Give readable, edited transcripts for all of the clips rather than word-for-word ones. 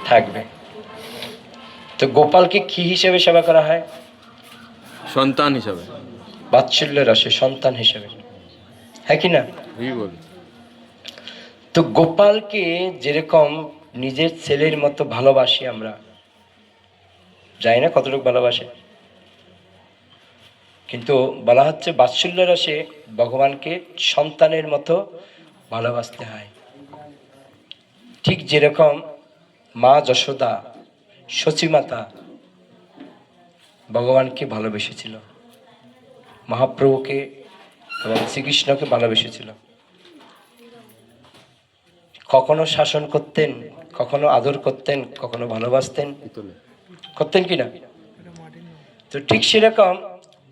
থাকবে। তো গোপালকে কি হিসেবে সেবা করা হয়? সন্তান হিসাবে, বাৎসল্য রসে সন্তান হিসেবে, হ্যাঁ কি না? বল। তো গোপালকে যেরকম নিজের ছেলের মতো ভালোবাসি আমরা, জানি না কতটুকু ভালোবাসে, কিন্তু বলা হচ্ছে বাৎসল্য রসে ভগবানকে সন্তানের মতো ভালোবাসতে হয়। ঠিক যেরকম মা যশোদা সচিমাতা ভগবানকে ভালোবেসেছিল, মহাপ্রভুকে এবং শ্রীকৃষ্ণকে ভালোবেসেছিল। কখনো শাসন করতেন, কখনো আদর করতেন, কখনো ভালোবাসতেন, করতেন কিনা? তো ঠিক সেরকম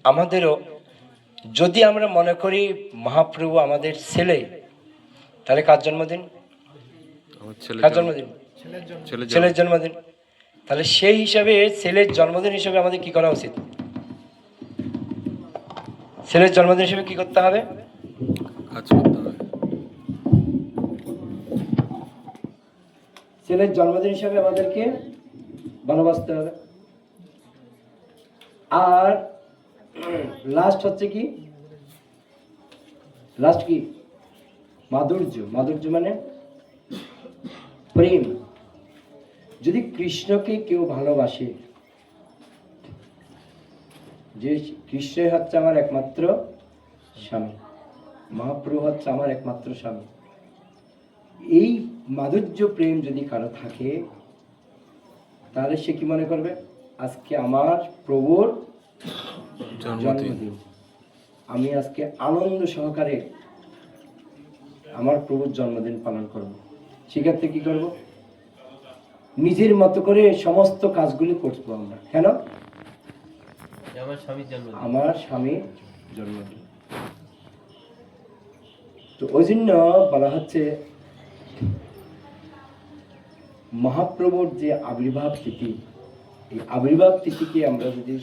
আমাদেরও, যদি আমরা মনে করি মহাপ্রভু আমাদের ছেলে, তাহলে কার জন্মদিন? কার জন্মদিন? ছেলের জন্মদিন। তাহলে সেই হিসাবে ছেলের জন্মদিন হিসেবে আমাদের কি করা উচিত? ছেলের জন্মদিন হিসেবে কি করতে হবে? ছেলের জন্মদিন হিসাবে আমাদেরকে ভালোবাসতে হবে। আর লাস্ট হচ্ছে কি? লাস্ট কি? মাধুর্য। মাধুর্য মানে প্রেম। যদি কৃষ্ণকে কেউ ভালোবাসে, যে কৃষ্ণ হচ্ছে আমার একমাত্র স্বামী, মহাপ্রভু হচ্ছে আমার একমাত্র স্বামী, এই মাধুর্য প্রেম যদি কারো থাকে, তাহলে সে কি মনে করবে? আজকে আমার প্রভুর জন্মদিন, আমি আজকে আনন্দ সহকারে আমার প্রভুর জন্মদিন পালন করব। সেক্ষেত্রে কি করব? নিজের মতো করে সমস্ত কাজগুলি করবো আমরা। কেন? আমার স্বামীর জন্মদিন। তো ওই জন্য বলা হচ্ছে মহাপ্রভুর যে আবির্ভাব তিথি, এই আবির্ভাব তিথিকে আমরা যদি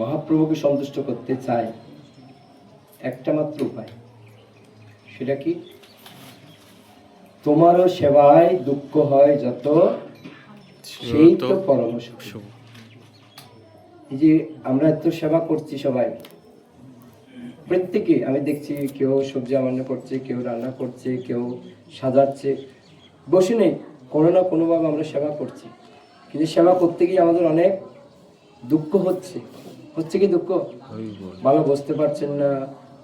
মহাপ্রভুকে সন্তুষ্ট করতে চাই, একটা মাত্র উপায়, সেটা কি? তোমারও সেবায় দুঃখ হয় যত, সেই তো পরম সুখ। এই যে আমরা এত সেবা করছি সবাই, প্রত্যেকে আমি দেখছি, কেউ সবজি রান্না করছে, কেউ রান্না করছে, কেউ সাজাচ্ছে, বসে নেই, কোনো না কোনোভাবে আমরা সেবা করছি। কিন্তু সেবা করতে গিয়ে আমাদের অনেক দুঃখ হচ্ছে। হচ্ছে কি দুঃখ? ভালো বসতে পারছেন না,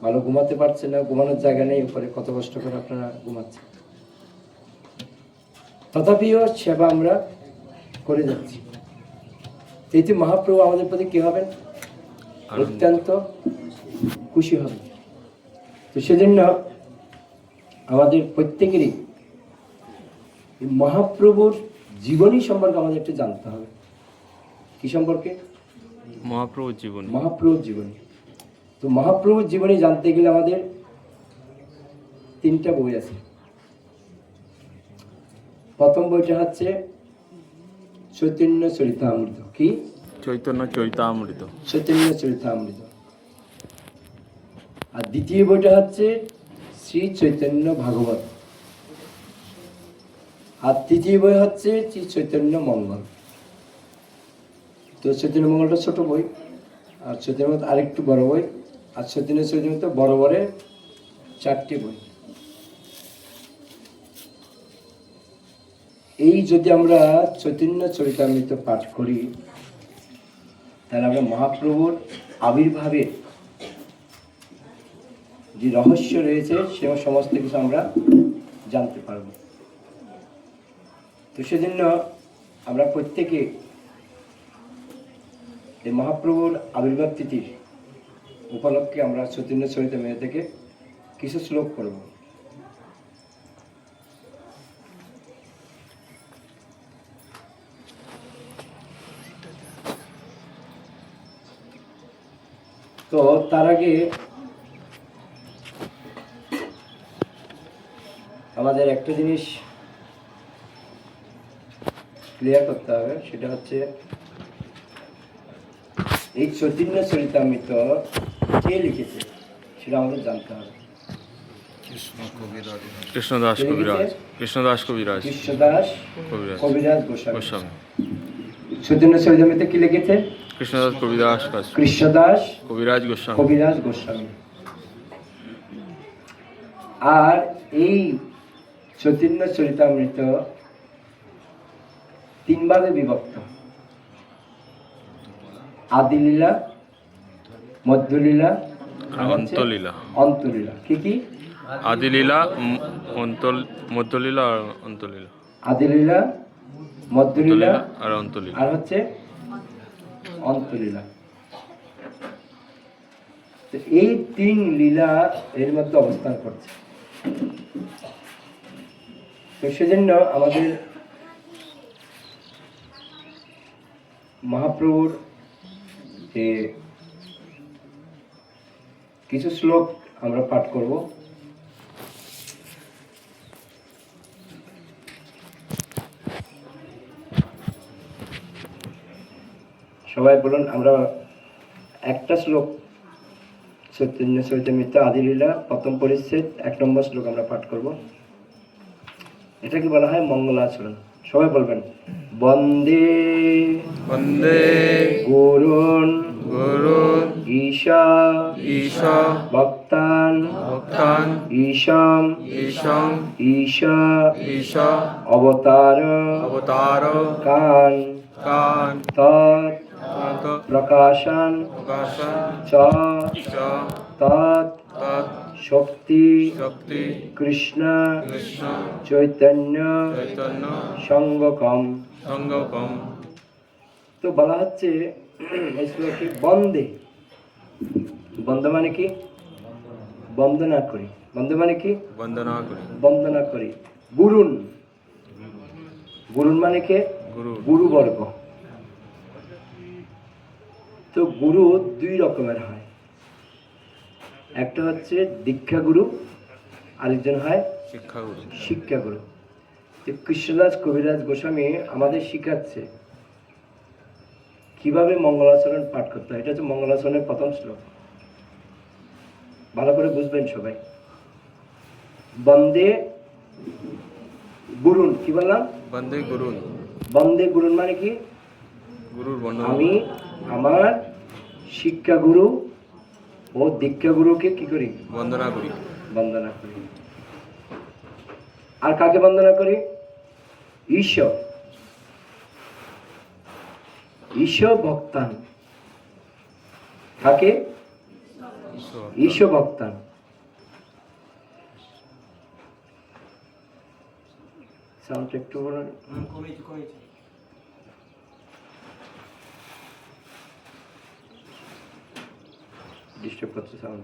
ভালো ঘুমাতে পারছেন না, ঘুমানোর জায়গা নেই, উপরে কত কষ্ট করে আপনারা ঘুমাচ্ছেন। তথাপিও সেবা আমরা করে যাচ্ছি। এই যে মহাপ্রভু আমাদের প্রতি কি হবেন? অত্যন্ত খুশি হবে। তো সেজন্য আমাদের প্রত্যেকেরই মহাপ্রভুর জীবনী সম্পর্কে আমাদের একটু জানতে হবে। কি সম্পর্কে? মহাপ্রভুর জীবনী। মহাপ্রভুর জীবনী। তো মহাপ্রভুর জীবনী জানতে গেলে আমাদের 3টা বই আছে। প্রথম বইটা হচ্ছে চৈতন্য চরিতামৃত। কি? চৈতন্য চরিতামৃত। চৈতন্য চরিতামৃত। আর দ্বিতীয় বইটা হচ্ছে শ্রী চৈতন্য ভাগবত। আর তৃতীয় বই হচ্ছে শ্রী চৈতন্য মঙ্গল। তো চৈতন্য মঙ্গলটা ছোট বই, আর চৈতন্য আরেকটু বড় বই, আর চৈতন্য চরিতামৃত বড় বড় 4টি বই। এই যদি আমরা চৈতন্য চরিতামৃত পাঠ করি, তাহলে আমরা মহাপ্রভুর আবির্ভাবের যে রহস্য রয়েছে সে সমস্ত কিছু আমরা জানতে পারব। তো সেজন্য আমরা প্রত্যেকে এই মহাপ্রভুর আবির্ভাব তিথির উপলক্ষে আমরা চৈতন্য চরিতামৃত থেকে কিছু শ্লোক করব। তো তার আগে আমাদের একটা জিনিস ক্লিয়ার করতে হবে, সেটা হচ্ছে এই চৈতন্য চরিতামৃত কে লিখেছে সেটা আমাদের জানতে হবে। কৃষ্ণদাস কে কবিরাজ, লিখেছে? কৃষ্ণদাস কবিরাজ, কৃষ্ণদাস কবিরাজ কবিরাজ গোস্বামী। গোস্বামী, চৈতন্য চরিতামৃতে কি লিখেছে? কৃষ্ণদাস কবিরাজ কৃষ্ণদাস কবিরাজ গোস্বামী। কবিরাজ গোস্বামী। আর এই চৈতন্য চরিতামৃত 3 ভাগে বিভক্ত: আদিলীলা, মধ্যলীলা, আর অন্তলীলা। অন্তলীলা। কি কি? আদিলীলা, মধ্যলীলা আর অন্তলীলা। আদিলীলা, মধ্যলীলা অন্তলীলা আর অন্তলীলা। আর হচ্ছে অন্তলীলা। তো এই 3 লীলা এর মধ্যে অবস্থান করছে। তো সেজন্য আমাদের মহাপ্রভুর যে কিছু শ্লোক আমরা পাঠ করব। সবাই বলুন, আমরা একটা শ্লোক চৈতন্য চরিতামৃত আদিলীলা প্রথম পরিচ্ছেদ 1 নম্বর শ্লোক আমরা পাঠ করব। এটাকে বলা হয় মঙ্গলাচরণ। সবাই বলবেন, বন্দে বন্দে গুরুন গুরুন ঈশা ঈশা ভক্তান ভক্তান ঈশাম ঈশাম ঈশা ঈশা অবতার অবতার কান কান তৎ তত প্রকাশান প্রকাশন চ চ তৎ তৎ শক্তি শক্তি কৃষ্ণ কৃষ্ণ চৈতন্য চৈতন্য সঙ্গকম। সঙ্গকম। তো বলা হচ্ছে এই শ্লোকে বন্দে। বন্দ মানে কি? বন্দনা করি। বন্দ মানে কি? বন্দনা করি। বন্দনা করি। গুরুন। গুরুন মানে কে? গুরু গুরুবর্গ। তো গুরু 2 রকমের হয়। একটা হচ্ছে দীক্ষা গুরু, আরেকজন হয় শিক্ষাগুরু। শিক্ষাগুরু। তো কৃষ্ণদাস কবিরাজ গোস্বামী আমাদের শিখাচ্ছে কিভাবে মঙ্গলাচরণ পাঠ করতে হয়। এটা হচ্ছে মঙ্গলাচরণের প্রথম শ্লোক। ভালো করে বুঝবেন সবাই। বন্দে গুরুন। কি বললাম? বন্দে গুরুন। বন্দে গুরুন মানে কি? গুরুর বন্দনা। আমি আমার শিক্ষাগুরু ও দীক্ষাগুরুকে কি করি? বন্দনা করি। বন্দনা করি। আর কাকে বন্দনা করি? ঈশ্বর। ঈশ্বর ভক্তান। কাকে? ঈশ্বর ভক্তান। সাউন্ডটা একটু বলুন। ডিস্টার্ব করছে সাউন্ড।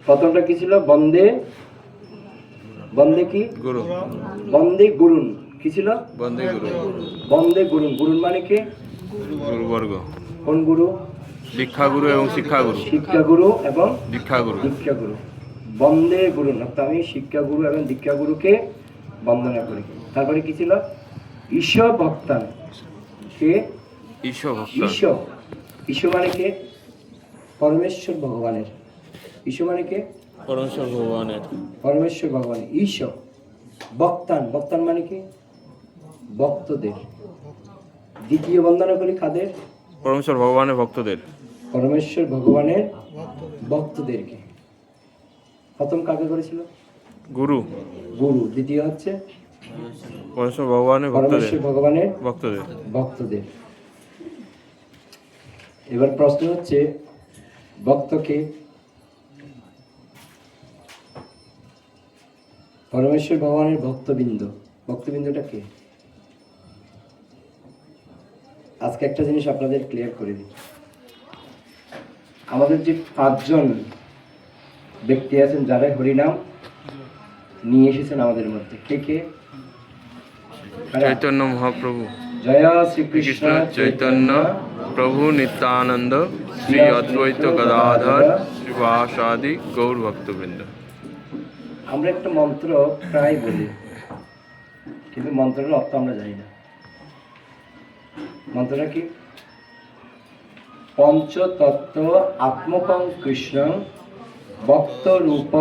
প্রথমটা কি ছিল? বন্দে। বন্দে কি? গুরু। বন্দে গুরুন। কি ছিল? বন্দে গুরু। বন্দে গুরুন। গুরুন মানে কি? গুরুবর্গ। কোন গুরু? দীক্ষাগুরু এবং শিক্ষাগুরু। শিক্ষাগুরু এবং দীক্ষাগুরু। দীক্ষাগুরু। বন্দে গুরুন অর্থাৎ আমি শিক্ষাগুরু এবং দীক্ষাগুরুকে বন্দনা করি। তারপরে কি ছিল? ঈশ্বর ভক্তান। কে? ঈশ্বর ভক্ত। ঈশ্বর। ঈশ্বর মানে কে? পরমেশ্বর ভগবানের। ঈশ্বর মানে কে? পরমেশ্বর ভগবানের। পরমেশ্বর ভগবান ঈশ্বর। ভক্তান। ভক্তান মানে কি? ভক্তদের। দ্বিতীয় বন্দনা করি কাদের? পরমেশ্বর ভগবানের ভক্তদের। পরমেশ্বর ভগবানের ভক্তদেরকে। প্রথম কাকে করেছিল? গুরু। গুরু। দ্বিতীয় হচ্ছে পরমেশ্বর ভগবানের ভক্তদের। পরমেশ্বর ভগবানের ভক্তদের। ভক্তদের। এবার প্রশ্ন হচ্ছে, ভক্তকে? পরমেশ্বর ভগবানের ভক্তবৃন্দ। ভক্তবৃন্দটা কে? আজকে একটা জিনিস আপনাদের ক্লিয়ার করে দিই। আমাদের যে 5 জন ব্যক্তি আছেন যারা হরিনাম নিয়ে এসেছেন আমাদের মধ্যে, কে কে? চৈতন্য মহাপ্রভু, জয় কৃষ্ণ শ্রীকৃষ্ণ চৈতন্য প্রভু নিত্যানন্দ, শ্রী অদ্বৈত গদাধর শ্রীবাসাদি গৌর ভক্তবৃন্দ। আমরা একটা মন্ত্র প্রায় বলি, কিন্তু মন্ত্রের অর্থ আমরা জানি না। মন্ত্রটা কি? পঞ্চতত্ত্ব আত্মকং কৃষ্ণ ভক্ত রূপ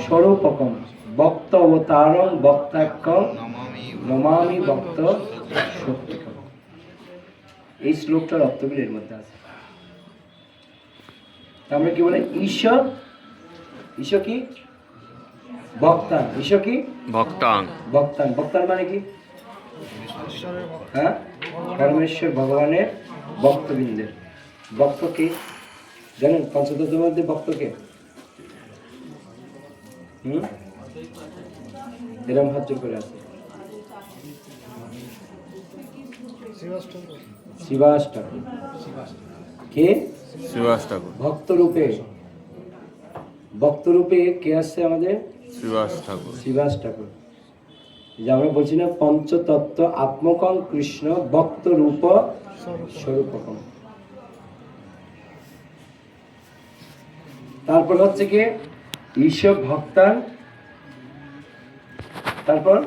স্বরূপকম ভক্ত অবতারং ভক্তাক্যং নমামি ভক্ত শক্তিকম। এই শ্লোকটার অর্থগুলি এর মধ্যে আছে। আমরা কি বলে ঈশ্বর, ঈশ্বর কি? ভক্তান। ঈশ্বর কি? ভক্তাং। ভক্তান। ভক্তান মানে কি? হ্যাঁ, পরমেশ্বর ভগবানের ভক্তবৃন্দের। ভক্ত কে জানেন? পঞ্চতত্ত্বের মধ্যে ভক্ত কে? এরম হাত জোর করে আছে। শ্রীবাস ঠাকুর। কে? শ্রীবাস ঠাকুর। ভক্তরূপে। ভক্তরূপে কে আসছে আমাদের? শ্রীবাস ঠাকুর। শ্রীবাস ঠাকুর। যে আমরা বলছি না পঞ্চতত্ত্ব আত্মকং কৃষ্ণ ভক্ত রূপ স্বরূপকম। তারপর হচ্ছে কি ঈশ্বর ভক্তান। তারপর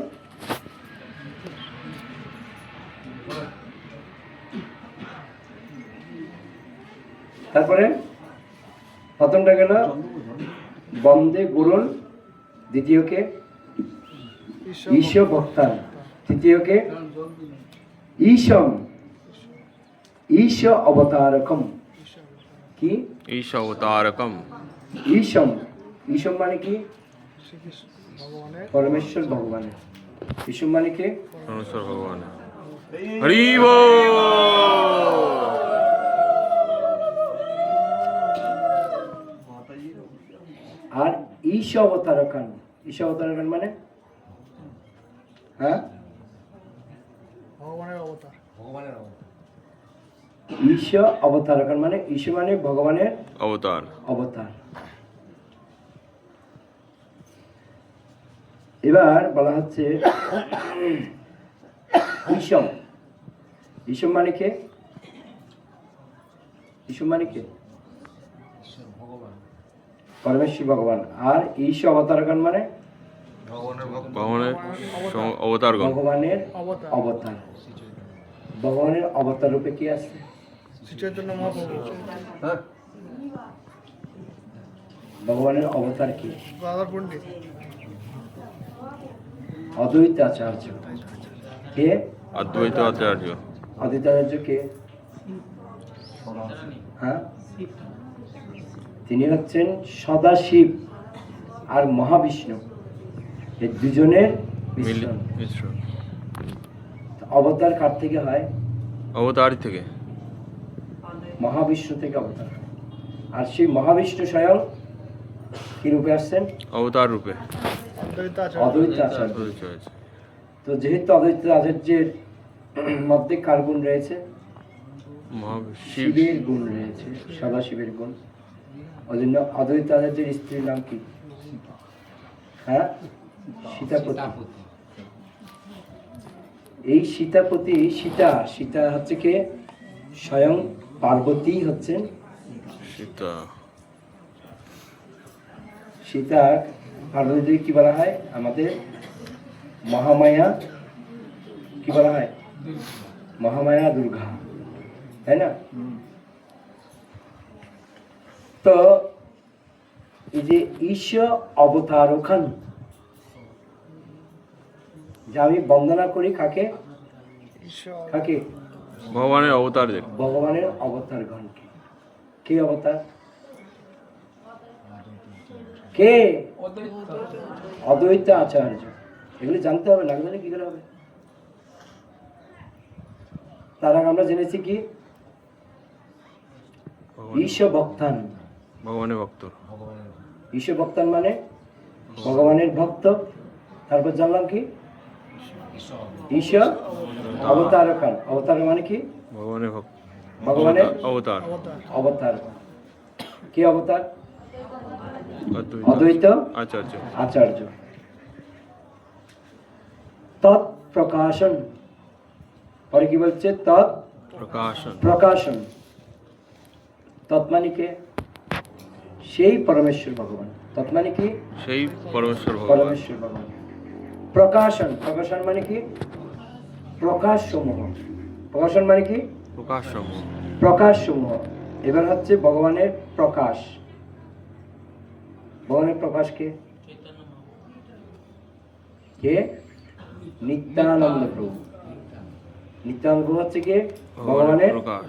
তারপরে প্রথমটা গেল বন্দে গুরুন, দ্বিতীয়কে ঈশ্বর ভক্তান, তৃতীয়কে ঈশম ঈশ অবতারকম। কি? ঈশ অবতারকম। ঈশম। ঈশম মানে কি? পরমেশ্বর ভগবানের। ঈশম মানে কি? পরমেশ্বর ভগবান। হরি বল। আর ঈশ অবতারকান। ঈশ অবতারকান মানে হ্যাঁ ঈশ অবতারকান মানে ঈশ মানে ভগবানের অবতার। অবতার। এবার বলা হচ্ছে ঈশম। ঈশম মানে কে? ঈশম মানে কে? পরমেশ্বর ভগবান। আর ঈশ অবতারগণ মানে ভগবানের অবতারগণ। ভগবানের অবতার। ভগবানের অবতার রূপে কি আছে? ভগবানের অবতার কি? অদ্বৈত আচার্য। কে? অদ্বৈত আচার্য। অদ্বৈত আচার্য কে? হ্যাঁ, তিনি হচ্ছেন সদাশিব আর মহাবিষ্ণু, এই দুজনের মিশ্রণ। অবতার কার থেকে হয়? অবতার থেকে। মহাবিষ্ণু থেকে অবতার হয়। আর সেই মহাবিষ্ণু স্বয়ং কি রূপে আসছেন? অবতার রূপে। অদ্বৈত আচার্য। তো যেহেতু অদ্বৈত আচার্যের মধ্যে কার গুণ রয়েছে? শিবের গুণ রয়েছে, সদাশিবের গুণ। ওই জন্য অদ্বৈত আচার্যের স্ত্রীর নাম কি? হ্যাঁ, সীতাপতি। এই সীতাপতি, সীতা, সীতা হচ্ছে কে? স্বয়ং পার্বতী হচ্ছেন সীতা। সীতা পার্বতী কি বলা হয়? আমাদের মহামায়া। কি বলা হয়? মহামায়া দুর্গা, তাই না? তো এই যে ঈশ্বর অবতারখান, যে আমি বন্দনা করি কাকে? কাকে? ভগবানের অবতার। ভগবানের অবতার গণকে। কে অবতার? কে? অদ্বৈত আচার্য। এগুলি জানতে হবে, না জানলে কি করে হবে? তার আগে আমরা জেনেছি কি? ঈশ্বর ভক্তান। ভগবানের ভক্ত। ঈশ্বর ভক্তান মানে ভগবানের ভক্ত। তারপর জানলাম কি? ঈশ্বর অবতারকান। অবতার মানে কি? ভগবানের ভক্ত। ভগবানের অবতার। অবতার। কি অবতার? অদ্বৈত অদ্বৈত আচার্য। আচার্য। তৎ প্রকাশন। পরে কি বলছে? তৎ প্রকাশন। প্রকাশন। তৎ মানে কে? সেই পরমেশ্বর ভগবান। তৎ মানে কি? সেই পরমেশ্বর ভগবান। পরমেশ্বর ভগবান। প্রকাশন, প্রকাশন মানে কি? প্রকাশ সমূহ। প্রকাশন মানে কি? প্রকাশ সমূহ। প্রকাশ সমূহ। এবার হচ্ছে ভগবানের প্রকাশ। ভগবানের প্রকাশ কে? কে? নিত্যানন্দ প্রভু। নিত্যানন্দ প্রভু হচ্ছে কে? ভগবানের প্রকাশ।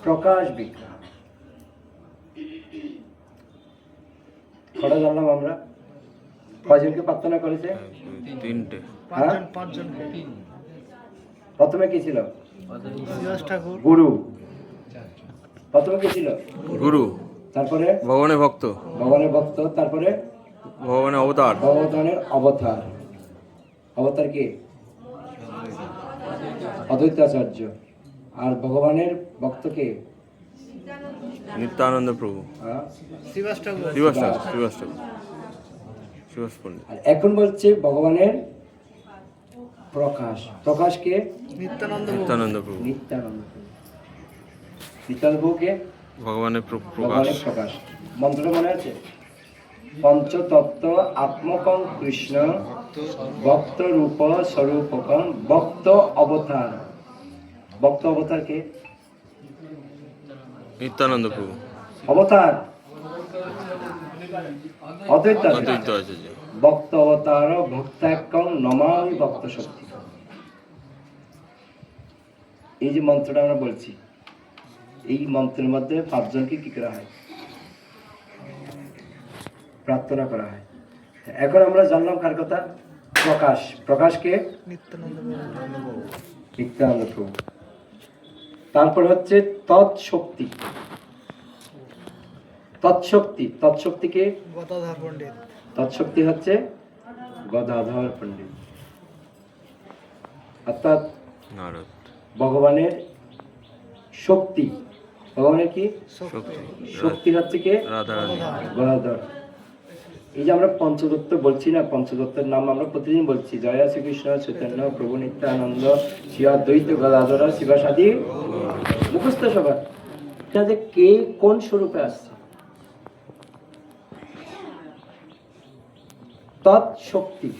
প্রকাশ বিগ্রহ। কটা জানলাম আমরা? কয়জনকে প্রার্থনা করেছে? 3টে। হ্যাঁ? পাঁচজনকে। প্রথমে কি ছিল? শ্রীবাস ঠাকুর, গুরু। প্রথমে কি ছিল? গুরু, তারপরে ভগবানের ভক্ত, ভগবানের ভক্ত, তারপরে ভগবানের অবতার, ভগবানের অবতার। অবতার কে? অদ্বৈতাচার্য। আর ভগবানের ভক্ত কে? নিত্যানন্দ প্রভু, হ্যাঁ? শ্রীবাস ঠাকুর, শ্রীবাস ঠাকুর, শ্রীবাস ঠাকুর, শ্রীবাস পণ্ডিত। আর এখন বলছে ভগবানের প্রকাশ। প্রকাশ কে? নিত্যানন্দ, নিত্যানন্দ প্রভু, নিত্যানন্দ প্রভু। নিত্যানন্দ প্রভু কে? ভগবানের প্রকাশ। ভগবানের প্রকাশ। মন্ত্রটা মনে আছে? পঞ্চতত্ত্ব আত্মকং কৃষ্ণ ভক্ত রূপ স্বরূপকং ভক্ত অবতার। ভক্ত অবতার কে? নিত্যানন্দ প্রভু, অবতার অদ্বৈত অদ্বৈত আচার্য। ভক্ত অবতার ভক্তাকং নমামি ভক্ত শক্তি। এই যে মন্ত্রটা আমরা বলছি, এই মন্ত্রের মধ্যে 5 জনকে কি করা হয়? প্রার্থনা করা হয়। এখন আমরা জানলাম কার কথা? প্রকাশ। প্রকাশকে নিত্যানন্দ, নিত্যানন্দ প্রভু। তারপর হচ্ছে তৎশক্তি। তৎশক্তি, তৎশক্তিকে গদাধর পণ্ডিত, তৎশক্তি হচ্ছে গদাধর পণ্ডিত। অর্থাৎ নারদ, ভগবানের শক্তি। ভগবানের কি শক্তি, শক্তি হচ্ছে কে? রাধা রানী, গদাধর। এই যে আমরা পঞ্চদত্ত বলছি না, পঞ্চদত্তের নাম আমরা প্রতিদিন বলছি। জয় শ্রীকৃষ্ণ চৈতন্য প্রভু নিত্যানন্দ শ্রী অদ্বৈত গদাধর শিবাসাদি মুখস্থ সবার। এটা যে কে কোন স্বরূপে আসছে? তৎশক্তি,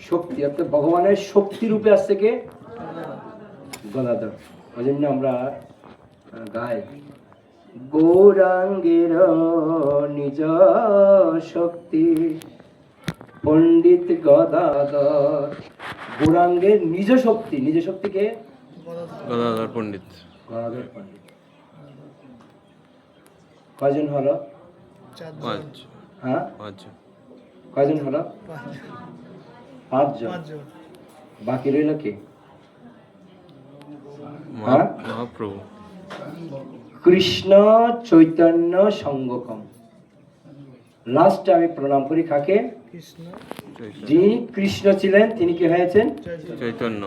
শক্তি অর্থাৎ ভগবানের শক্তি রূপে আসছে কে? গদাধর। ওই জন্য আমরা গাই গৌরাঙ্গের নিজ শক্তি পণ্ডিত গদাধর। গৌরাঙ্গের নিজ শক্তি। নিজ শক্তিকে গদাধর পণ্ডিত। গদাধর পণ্ডিত। কয়জন হলো? 5, হ্যাঁ, 5 জন। কয়জন হলো? 5 জন। পাঁচজন, বাকি রইল কে? হ্যাঁ? মহাপ্রভু, কৃষ্ণ চৈতন্য সঙ্গকম। লাস্টে আমি প্রণাম করি কাকে? কৃষ্ণ, চৈতন্য, যিনি কৃষ্ণ ছিলেন তিনি কি হয়েছেন? চৈতন্য, চৈতন্য,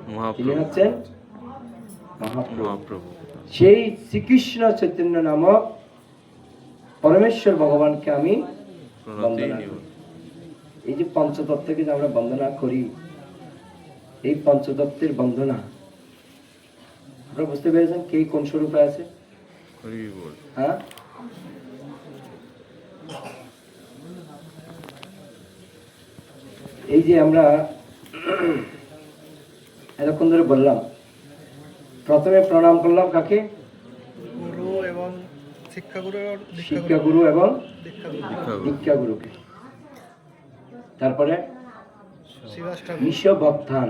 তিনি মহাপ্রভু, হচ্ছেন মহাপ্রভু। মহাপ্রভু। সেই শ্রীকৃষ্ণ চৈতন্য নামক পরমেশ্বর ভগবানকে আমি প্রণতি বন্দনা নিব। করি। এই যে পঞ্চতত্ত্বকে যে আমরা বন্দনা করি, এই পঞ্চতত্ত্বের বন্দনা আপনারা বুঝতে পেরেছেন কে কোন স্বরূপে আছে? হরি বল। হ্যাঁ, এই যে আমরা এতক্ষণ ধরে বললাম, প্রথমে প্রণাম করলাম কাকে? গুরু এবং শিক্ষাগুরু, শিক্ষাগুরু এবং দীক্ষাগুরু, দীক্ষাগুরু, দীক্ষাগুরুকে। তারপরে শ্রীবাস ঠাকুর, বিশ্ব ভক্তান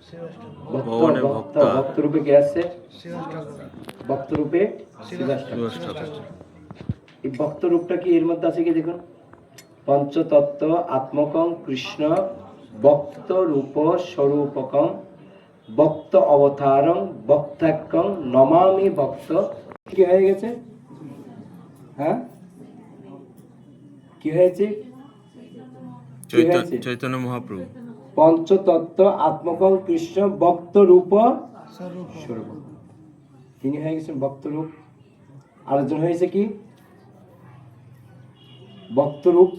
শ্রীবাস ঠাকুর, ভক্ত, ভগবানের ভক্ত, ভক্তা। ভক্তরূপে কে আসছে? শ্রীবাস ঠাকুর, ভক্তরূপে শ্রীবাস ঠাকুর। শ্রীবাস ঠাকুর, এই ভক্ত রূপটা কি এর মধ্যে আছে কি দেখুন? পঞ্চতত্ত্ব আত্মকং কৃষ্ণ ভক্ত রূপ স্বরূপকং ভক্ত অবতারং ভক্তাকং নমামি ভক্ত। কি হয়ে গেছে? হ্যাঁ, কি হয়েছে? কি হয়েছে? চৈতন্য মহাপ্রভু, পঞ্চতত্ত্ব আত্মকং কৃষ্ণ ভক্ত রূপ স্বরূপ, স্বরূপ। তিনি হয়ে গেছেন ভক্তরূপ। আরেকজন হয়েছে কি? ভক্তরূপ।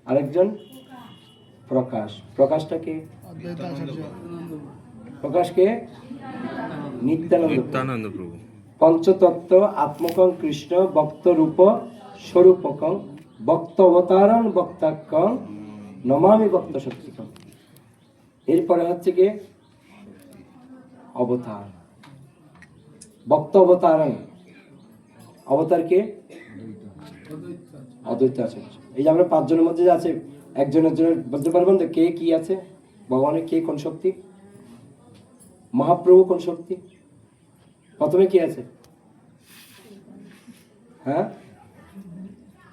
আরেকজন প্রকাশ। প্রকাশটা কে? অদ্বৈত আচার্য, প্রকাশকে নিত্যানন্দ। নিত্যানন্দ প্রভু, পঞ্চতত্ত্ব আত্মকং কৃষ্ণ ভক্তরূপ স্বরূপকং ভক্ত অবতারং ভক্তাকং নমামি ভক্ত শক্তিকম। এরপরে হচ্ছে কি অবতার, ভক্ত অবতারণ। অবতার কে? অদ্বৈত আচার্য। এই যে আমরা পাঁচজনের মধ্যে যে আছে, একজনের বলতে পারবেন তো কে কি আছে? ভগবানের কে কোন শক্তি? মহাপ্রভু কোন শক্তি? প্রথমে কি আছে? হ্যাঁ,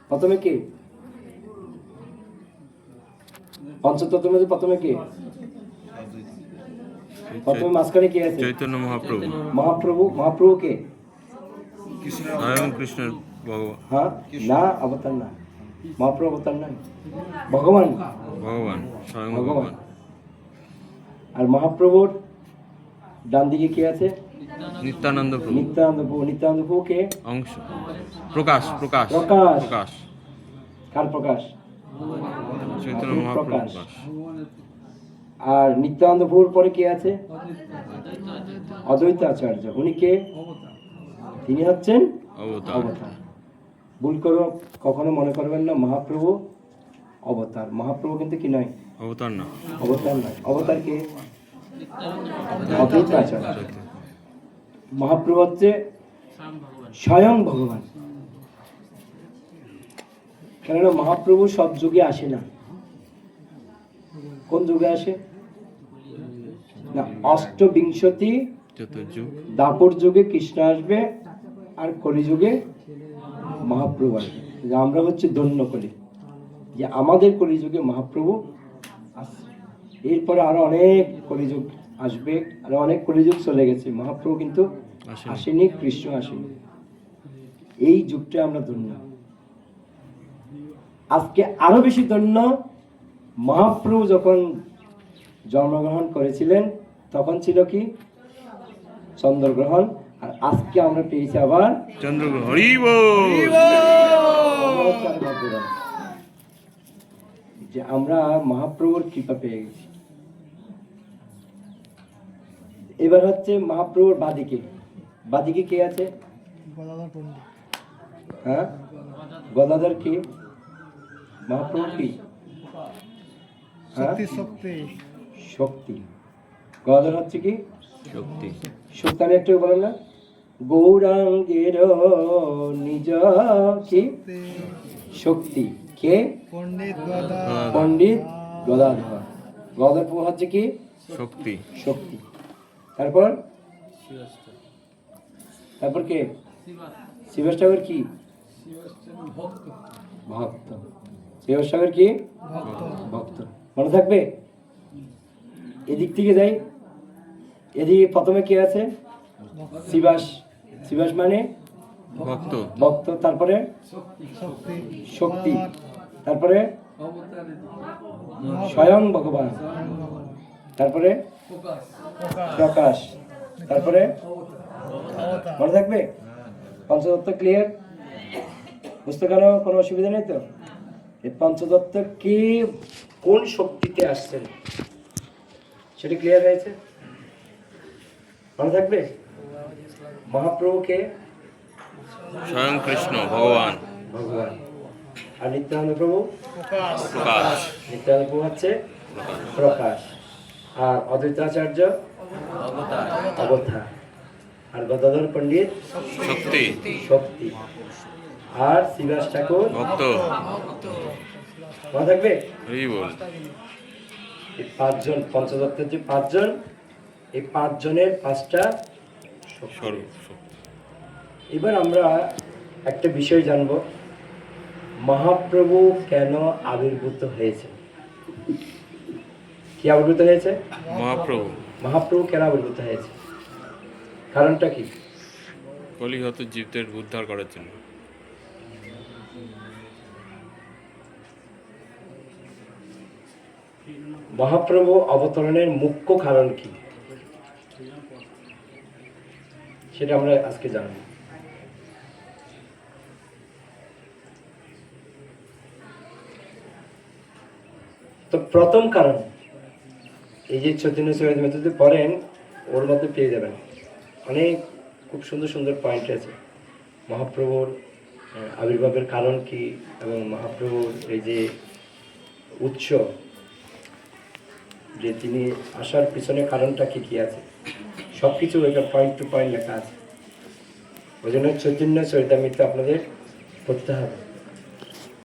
প্রথমে কে? পঞ্চতত্ত্বের মধ্যে প্রথমে কে? প্রথমে মাঝখানে কে আছে? চৈতন্য মহাপ্রভু। মহাপ্রভু। মহাপ্রভু কে? স্বয়ং কৃষ্ণের ভগবান। হ্যাঁ, না, অবতার না। মহাপ্রভু অবতার নাই, ভগবান। ভগবান, স্বয়ং ভগবান। ভগবান। আর মহাপ্রভুর ডান দিকে কে আছে? নিত্যানন্দ প্রভু। নিত্যানন্দ প্রভু। নিত্যানন্দ প্রভু কে? অংশ। প্রকাশ, প্রকাশ, প্রকাশ। প্রকাশ। কার প্রকাশ? চৈতন্য মহাপ্রভু প্রকাশ। প্রকাশ। আর নিত্যানন্দ প্রভুর পরে কে আছে? অদ্বৈত আচার্য। উনি কে? তিনি হচ্ছেন অবতার। অবতার। ভুল করো কখনো মনে করবেন না মহাপ্রভু অবতার। মহাপ্রভু কিন্তু কি নয়, অবতার না। অবতার নয়। অবতার কে? অদ্বৈত আচার্য। মহাপ্রভু হচ্ছে স্বয়ং ভগবান। কেননা মহাপ্রভু সব যুগে আসে না। কোন যুগে আসে না? অষ্টবিংশতি চতুর্যুগ। দাপর যুগে কৃষ্ণ আসবে, আর কলিযুগে মহাপ্রভু আসবে। যে আমরা হচ্ছে ধন্য কলি, যে আমাদের কলিযুগে মহাপ্রভু আসছে। এরপরে আরো অনেক কলিযুগ আসবে, আরো অনেক কলিযুগ চলে গেছে, মহাপ্রভু কিন্তু আসেনি, কৃষ্ণ আসেনি। এই যুগটা আমরা ধন্য। আজকে আরো বেশি ধন্য, মহাপ্রভু যখন জন্মগ্রহণ করেছিলেন তখন ছিল কি চন্দ্রগ্রহণ, আর আজকে আমরা পেয়েছি আবার চন্দ্রগ্রহণ। হরি বল। যে আমরা মহাপ্রভুর কৃপা পেয়ে গেছি। এবার হচ্ছে মহাপ্রভুর বাদিকে। বাদিকে কে আছে? গদাধর পণ্ডিত। হ্যাঁ, গদাধর কি? মহাপ্রভু কি? হ্যাঁ, শক্তি শক্তি শক্তি। গদাধর হচ্ছে কি? শক্তি। শক্তি। আমি একটু বলেন না, গৌরাঙ্গের নিজ কি শক্তি কে? পণ্ডিত গদাধর। পণ্ডিত গদাধর। গদাধর প্রভু হচ্ছে কি? শক্তি। শক্তি। তারপর তারপর কে? শিবাস ঠাকুর কি? ভক্ত। শিবাস ঠাকুর কি? ভক্ত। মনে থাকবে? এদিক থেকে যাই, এদিকে প্রথমে কে আছে? শিবাস। শিবাস মানে ভক্ত। ভক্ত। তারপরে শক্তি শক্তি। তারপরে স্বয়ং ভগবান। তারপরে প্রকাশ। তারপরে মনে থাকবে? পঞ্চদত্ত ক্লিয়ার? বুঝতে গেল? কোনো অসুবিধা নেই তো? এই পঞ্চদত্ত কি কোন শক্তিতে আসছেন সেটা ক্লিয়ার হয়েছে? মনে থাকবে? মহাপ্রভুকে স্বয়ং কৃষ্ণ ভগবান। ভগবান। আর নিত্যানন্দ প্রভু প্রকাশ। নিত্যানন্দ প্রভু হচ্ছে প্রকাশ। আর অদ্বৈতাচার্য অবতার। আর গদাধর পণ্ডিত শক্তি। শক্তি। আর শিবাস ঠাকুর ভক্ত। মনে থাকবে? হরি বল। এই পাঁচজন পঞ্চদত্তের যে পাঁচজন, এই পাঁচজনের পাঁচটা শক্তি। স্বরূপ। এবার আমরা একটা বিষয় জানব, মহাপ্রভু কেন আবির্ভূত হয়েছে? কি আবির্ভূত হয়েছে? মহাপ্রভু। মহাপ্রভু কেন আবির্ভূত হয়েছে? কারণটা কি? কলিহত জীবদের উদ্ধার করার জন্য। মহাপ্রভু অবতরণের মুখ্য কারণ কি সেটা আমরা আজকে জানব। তো প্রথম কারণ, এই যে চৈতন্য চরিতামৃত যদি পড়েন ওর মধ্যে পেয়ে যাবেন অনেক খুব সুন্দর সুন্দর পয়েন্ট আছে। মহাপ্রভুর আবির্ভাবের কারণ কি, এবং মহাপ্রভুর এই যে উৎস, যে তিনি আসার পিছনে কারণটা কি আছে, সব কিছু ওইটা পয়েন্ট টু পয়েন্ট লেখা আছে। ওই জন্য চৈতন্য চরিতামৃত আপনাদের পড়তে হবে।